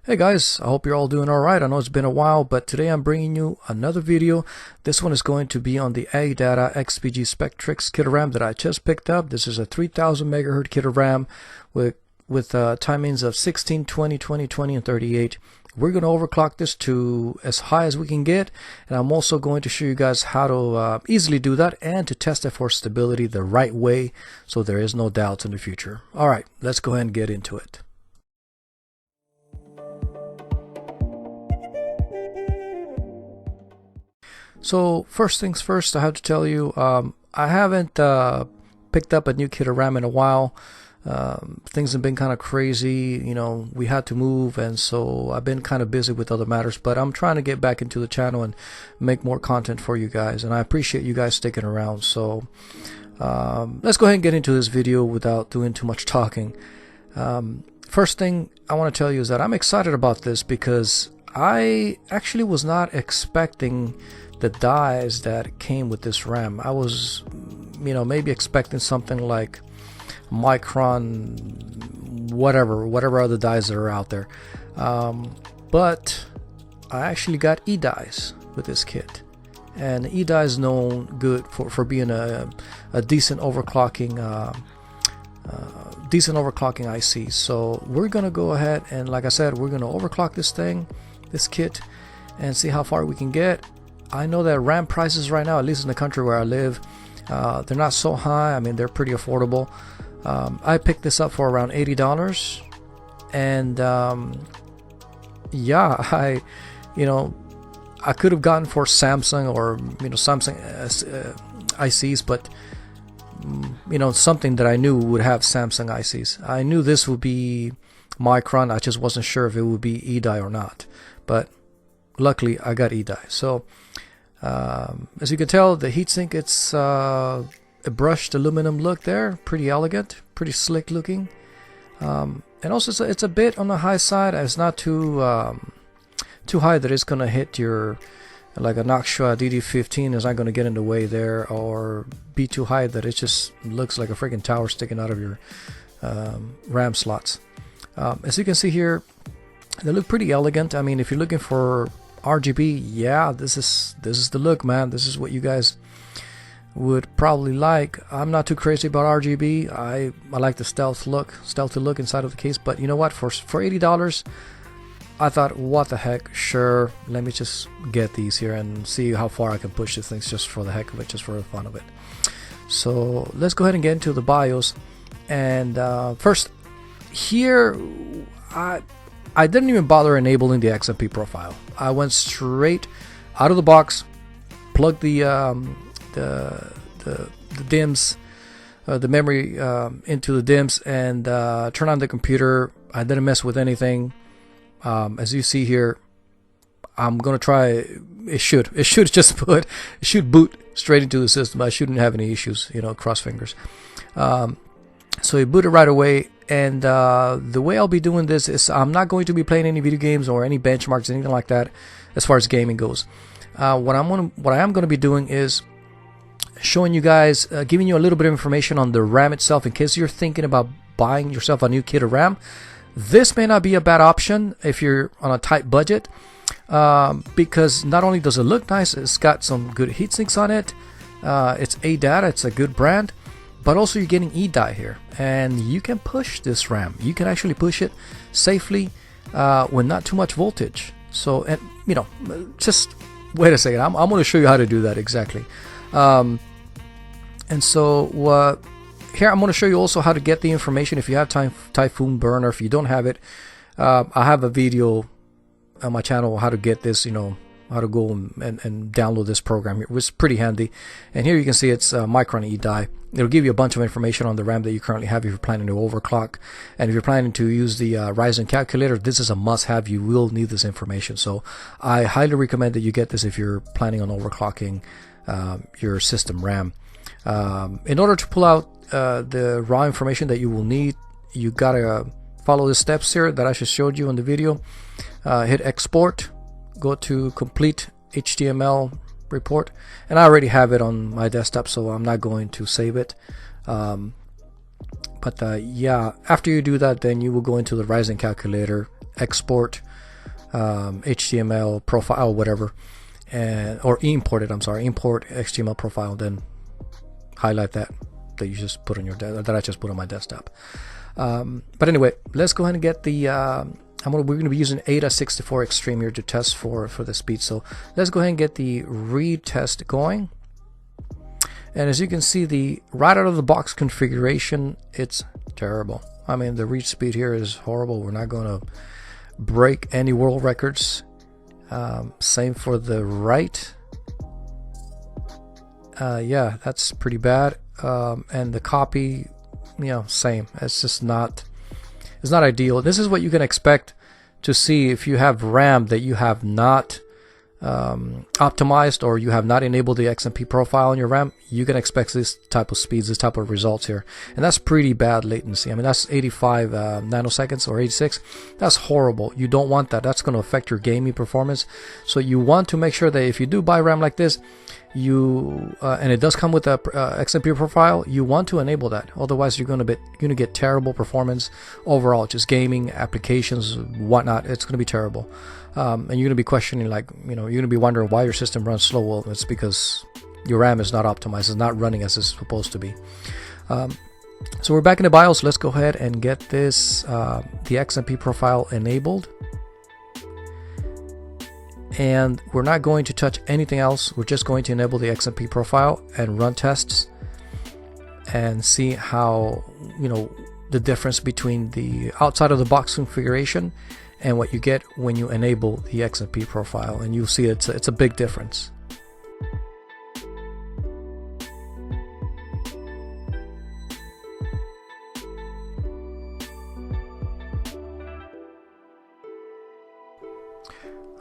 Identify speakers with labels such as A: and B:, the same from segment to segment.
A: Hey guys, I hope you're all doing alright. I know it's been a while, but today I'm bringing you another video. This one is going to be on the ADATA SPectrix kit of RAM that I just picked up. This is a 3000 megahertz kit of RAM with timings of 16, 20, 20, 20, and 38. We're going to overclock this to as high as we can get, and I'm also going to show you guys how to easily do that and to test it for stability the right way so there is no doubts in the future. Alright, let's go ahead and get into it. So first things first, I have to tell you, I haven't picked up a new kit of RAM in a while. Things have been kind of crazy, you know, we had to move, and so I've been kind of busy with other matters, but I'm trying to get back into the channel and make more content for you guys, and I appreciate you guys sticking around. So let's go ahead and get into this video without doing too much talking. First thing I want to tell you is that I'm excited about this because I actually was not expecting the dies that came with this RAM. I was, you know, maybe expecting something like Micron, whatever other dies that are out there, but I actually got E-dies with this kit, and E-die is known good for being a decent overclocking IC. So we're gonna go ahead and, like I said, we're gonna overclock this kit and see how far we can get. I know that RAM prices right now, at least in the country where I live, they're not so high. I mean, they're pretty affordable. I picked this up for around $80, and yeah, I could have gotten for Samsung or Samsung ICs, but something that I knew would have Samsung ICs. I knew this would be Micron. I just wasn't sure if it would be E-die or not, but luckily I got E-die. So as you can tell, the heatsink, it's a brushed aluminum look there, pretty elegant, pretty slick looking, and also it's a bit on the high side. It's not too high that it's gonna hit your, like a Noctua DD15 is not gonna get in the way there, or be too high that it just looks like a freaking tower sticking out of your RAM slots. As you can see here, they look pretty elegant. I mean, if you're looking for RGB, yeah, this is the look, man. This is what you guys would probably like. I'm not too crazy about RGB. I like the stealthy look inside of the case, but you know what, for $80, I thought, what the heck, sure, let me just get these here and see how far I can push these things just for the heck of it, just for the fun of it. So let's go ahead and get into the BIOS. And first here, I didn't even bother enabling the XMP profile. I went straight out of the box, plugged the DIMMs, the memory into the DIMMs, and turned on the computer. I didn't mess with anything. As you see here, I'm gonna try. It should boot straight into the system. I shouldn't have any issues. Cross fingers. So it booted right away. And the way I'll be doing this is I'm not going to be playing any video games or any benchmarks, anything like that, as far as gaming goes. What I am going to be doing is showing you guys, giving you a little bit of information on the RAM itself, in case you're thinking about buying yourself a new kit of RAM. This may not be a bad option if you're on a tight budget, because not only does it look nice, it's got some good heat sinks on it. It's ADATA, it's a good brand. But also you're getting E-die here, and you can push this RAM. You can actually push it safely with not too much voltage. So, and just wait a second. I'm going to show you how to do that exactly. And so here I'm going to show you also how to get the information if you have Typhoon Burner. If you don't have it, I have a video on my channel how to get this. How to go and download this program. It was pretty handy, and here you can see it's Micron E-die. It'll give you a bunch of information on the RAM that you currently have if you're planning to overclock, and if you're planning to use the Ryzen calculator, this is a must-have. You will need this information, so I highly recommend that you get this if you're planning on overclocking your system RAM. In order to pull out the raw information that you will need, you gotta follow the steps here that I just showed you in the video. Hit export, go to complete HTML report, and I already have it on my desktop, so I'm not going to save it. Yeah, after you do that, then you will go into the Ryzen calculator, export HTML profile, whatever, or import it. I'm sorry, import HTML profile, then highlight that you just put on your that I just put on my desktop. But anyway, let's go ahead and get the. We're going to be using ADATA 64 Extreme here to test for the speed. So let's go ahead and get the read test going. And as you can see, the right out of the box configuration, it's terrible. I mean, the read speed here is horrible. We're not going to break any world records. Same for the write. Yeah, that's pretty bad. And the copy, same. It's just not. It's not ideal. This is what you can expect to see if you have RAM that you have not optimized, or you have not enabled the XMP profile on your RAM. You can expect this type of speeds, this type of results here, and that's pretty bad latency. I mean, that's 85 nanoseconds or 86. That's horrible. You don't want that. That's going to affect your gaming performance. So you want to make sure that if you do buy RAM like this, and it does come with a XMP profile, you want to enable that. Otherwise, you're going to get terrible performance overall. Just gaming, applications, whatnot. It's going to be terrible. And you're going to be questioning, like, you're going to be wondering why your system runs slow. Well, it's because your RAM is not optimized. It's not running as it's supposed to be. So we're back in the BIOS. Let's go ahead and get this the XMP profile enabled. And we're not going to touch anything else. We're just going to enable the XMP profile and run tests and see how, the difference between the outside of the box configuration and what you get when you enable the XMP profile. And you'll see it's a big difference.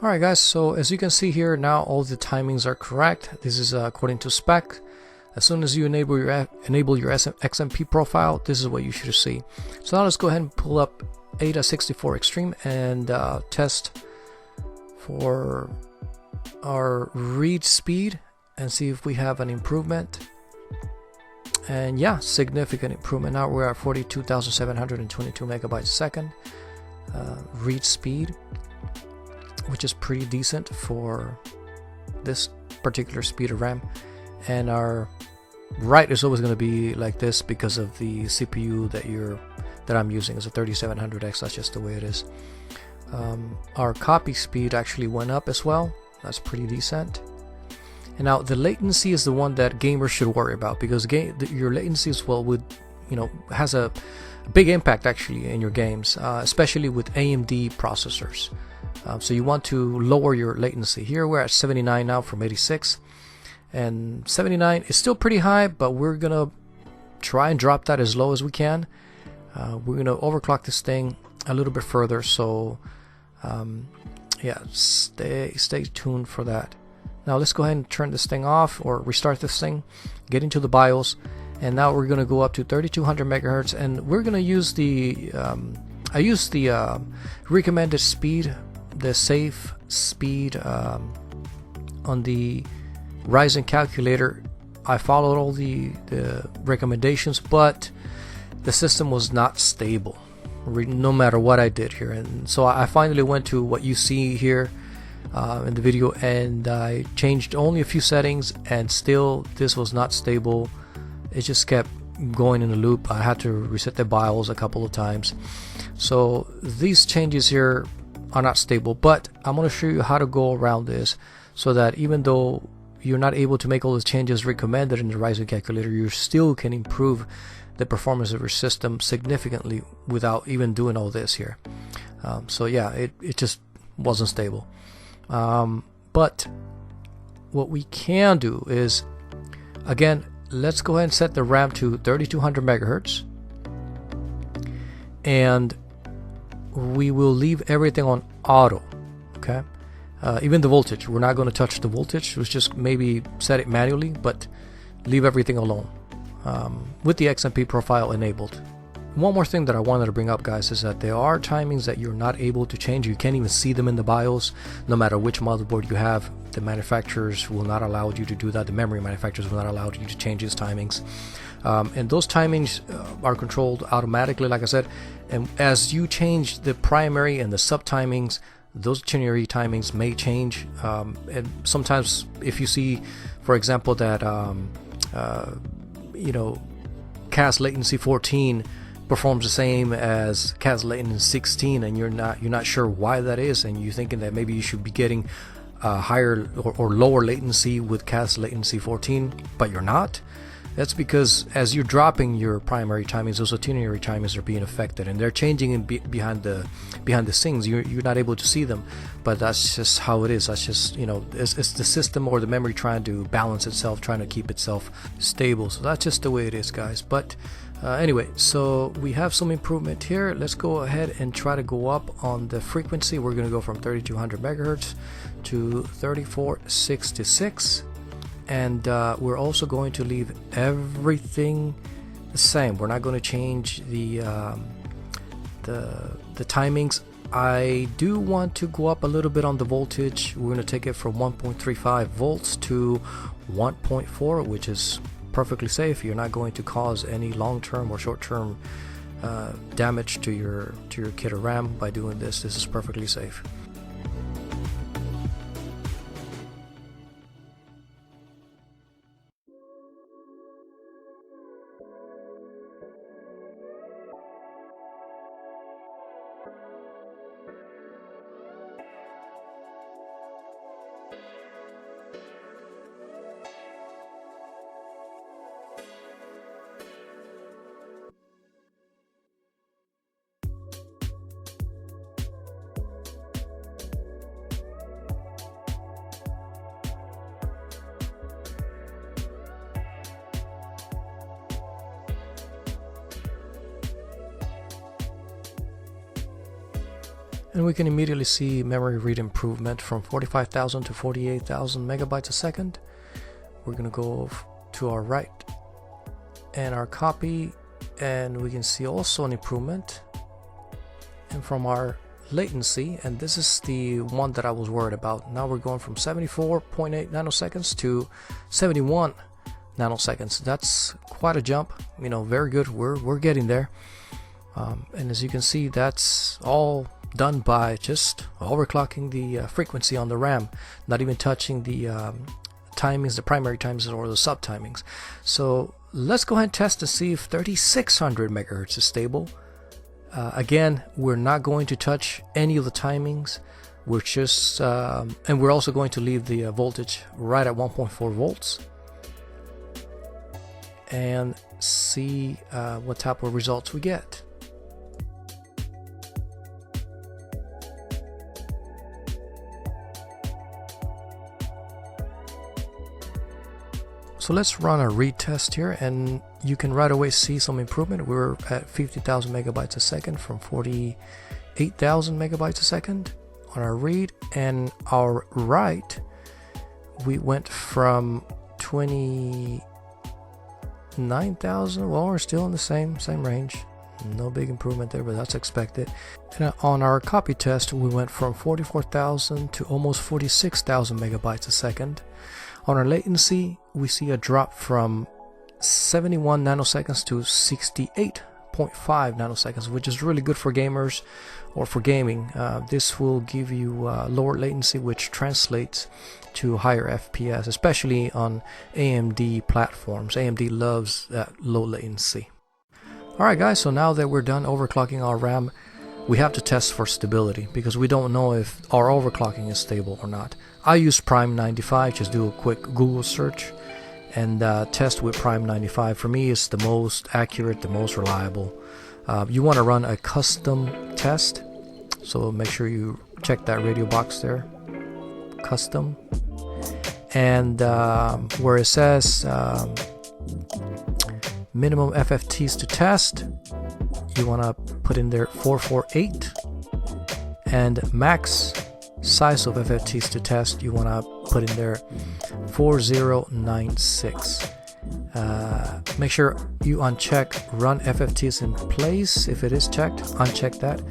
A: Alright guys, so as you can see here, now all the timings are correct. This is according to spec. As soon as you enable your XMP profile, this is what you should see. So now let's go ahead and pull up ADATA 64 Extreme and test for our read speed and see if we have an improvement. And yeah, significant improvement. Now we're at 42,722 megabytes a second read speed, which is pretty decent for this particular speed of RAM. And our write is always going to be like this because of the CPU that I'm using. Is a 3700X. That's just the way it is. Our copy speed actually went up as well. That's pretty decent. And now the latency is the one that gamers should worry about, because your latency as well has a big impact actually in your games, especially with AMD processors. So you want to lower your latency. Here we're at 79 now from 86, and 79 is still pretty high, but we're gonna try and drop that as low as we can. We're gonna overclock this thing a little bit further, so yeah, stay tuned for that. Now let's go ahead and turn this thing off or restart this thing, get into the BIOS, and now we're gonna go up to 3200 megahertz, and we're gonna use the I use the recommended speed, the safe speed on the Ryzen calculator. I followed all the recommendations, but the system was not stable no matter what I did here. And so I finally went to what you see here in the video, and I changed only a few settings, and still this was not stable. It just kept going in a loop. I had to reset the BIOS a couple of times. So these changes here are not stable, but I'm going to show you how to go around this, so that even though you're not able to make all the changes recommended in the Ryzen calculator, you still can improve the performance of your system significantly without even doing all this here. So yeah, it just wasn't stable. But what we can do is, again, let's go ahead and set the RAM to 3200 megahertz, and we will leave everything on auto. Okay, even the voltage, we're not going to touch the voltage. Let's just maybe set it manually, but leave everything alone with the XMP profile enabled. One more thing that I wanted to bring up, guys, is that there are timings that you're not able to change. You can't even see them in the BIOS, no matter which motherboard you have. The manufacturers will not allow you to do that. The memory manufacturers will not allow you to change these timings. And those timings are controlled automatically, like I said. And as you change the primary and the sub timings, those itinerary timings may change. And sometimes if you see, for example, that CAS latency 14 performs the same as CAS latency 16, and you're not sure why that is, and you're thinking that maybe you should be getting higher or lower latency with CAS latency 14, but you're not. That's because as you're dropping your primary timings, those itinerary timings are being affected, and they're changing behind the scenes. You're not able to see them, but that's just how it is. That's just, it's the system or the memory trying to balance itself, trying to keep itself stable. So that's just the way it is, guys. But anyway, so we have some improvement here. Let's go ahead and try to go up on the frequency. We're going to go from 3200 megahertz to 3466. And we're also going to leave everything the same. We're not going to change the timings. I do want to go up a little bit on the voltage. We're going to take it from 1.35 volts to 1.4, which is perfectly safe. You're not going to cause any long-term or short-term damage to your kit or RAM by doing this. This is perfectly safe. And we can immediately see memory read improvement from 45,000 to 48,000 megabytes a second. We're going to go to our right and our copy, and we can see also an improvement. And from our latency, and this is the one that I was worried about. Now we're going from 74.8 nanoseconds to 71 nanoseconds. That's quite a jump. Very good. We're getting there. And as you can see, that's all done by just overclocking the frequency on the RAM, not even touching the timings, the primary timings or the sub timings. So let's go ahead and test to see if 3600 megahertz is stable. Again, we're not going to touch any of the timings. We're just and we're also going to leave the voltage right at 1.4 volts and see what type of results we get. So let's run a read test here, and you can right away see some improvement. We're at 50,000 megabytes a second from 48,000 megabytes a second on our read, and our write, we went from 29,000. Well, we're still in the same range. No big improvement there, but that's expected. And on our copy test, we went from 44,000 to almost 46,000 megabytes a second. On our latency, we see a drop from 71 nanoseconds to 68.5 nanoseconds, which is really good for gamers or for gaming. This will give you lower latency, which translates to higher FPS, especially on AMD platforms. AMD loves that low latency. Alright guys, so now that we're done overclocking our RAM, we have to test for stability because we don't know if our overclocking is stable or not. I use Prime 95, just do a quick Google search and test with Prime 95. For me, it's the most accurate, the most reliable. You want to run a custom test, so make sure you check that radio box there, custom, and where it says minimum FFTs to test, you want to put in there 448, and max size of FFTs to test, you want to put in there 4096. Make sure you uncheck run FFT is in place. If it is checked, uncheck that,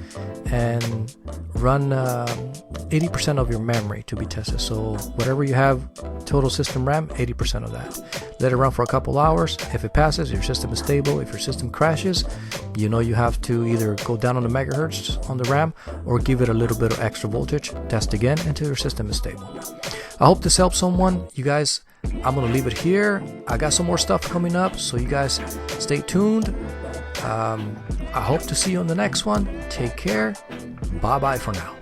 A: and run 80% of your memory to be tested. So whatever you have total system RAM, 80% of that. Let it run for a couple hours. If it passes, your system is stable. If your system crashes, you know you have to either go down on the megahertz on the RAM or give it a little bit of extra voltage. Test again until your system is stable. I hope this helps someone. You guys, I'm gonna leave it here. I got some more stuff coming up, so you guys stay tuned. I hope to see you on the next one. Take care. Bye bye for now.